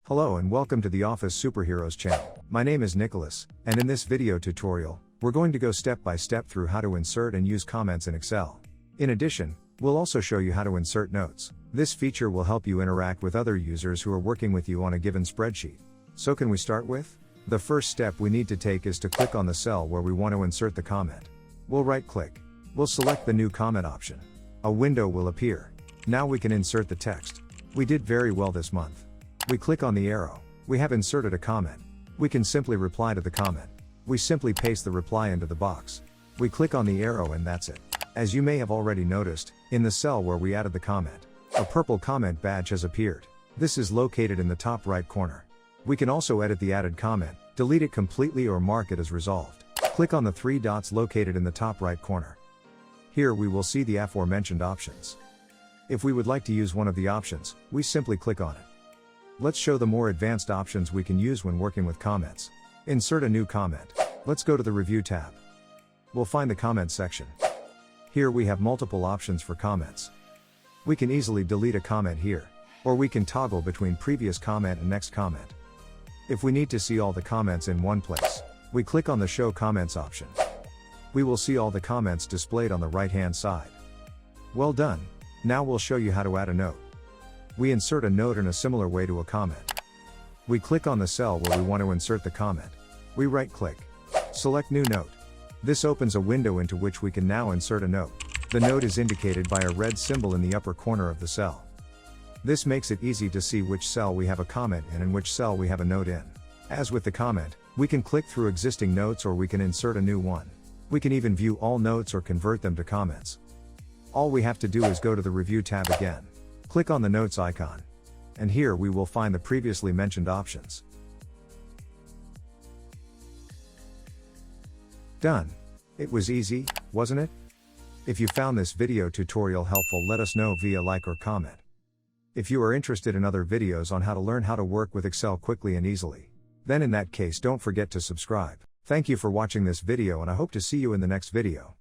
Hello and welcome to the Office Superheroes channel. My name is Nicholas, and in this video tutorial, we're going to go step by step through how to insert and use comments in Excel. In addition, we'll also show you how to insert notes. This feature will help you interact with other users who are working with you on a given spreadsheet. So can we start with? The first step we need to take is to click on the cell where we want to insert the comment. We'll right-click. We'll select the New Comment option. A window will appear. Now we can insert the text. We did very well this month. We click on the arrow. We have inserted a comment. We can simply reply to the comment. We simply paste the reply into the box. We click on the arrow and that's it. As you may have already noticed, in the cell where we added the comment, a purple comment badge has appeared. This is located in the top right corner. We can also edit the added comment, delete it completely or mark it as resolved. Click on the three dots located in the top right corner. Here we will see the aforementioned options. If we would like to use one of the options, we simply click on it. Let's show the more advanced options we can use when working with comments. Insert a new comment. Let's go to the Review tab. We'll find the Comments section. Here we have multiple options for comments. We can easily delete a comment here, or we can toggle between previous comment and next comment. If we need to see all the comments in one place, we click on the Show Comments option. We will see all the comments displayed on the right-hand side. Well done. Now we'll show you how to add a note. We insert a note in a similar way to a comment. We click on the cell where we want to insert the comment. We right-click. Select New Note. This opens a window into which we can now insert a note. The note is indicated by a red symbol in the upper corner of the cell. This makes it easy to see which cell we have a comment in and which cell we have a note in. As with the comment, we can click through existing notes or we can insert a new one. We can even view all notes or convert them to comments. All we have to do is go to the Review tab again. Click on the Notes icon. And here we will find the previously mentioned options. Done. It was easy, wasn't it? If you found this video tutorial helpful, let us know via like or comment. If you are interested in other videos on how to learn how to work with Excel quickly and easily, then in that case don't forget to subscribe. Thank you for watching this video and I hope to see you in the next video.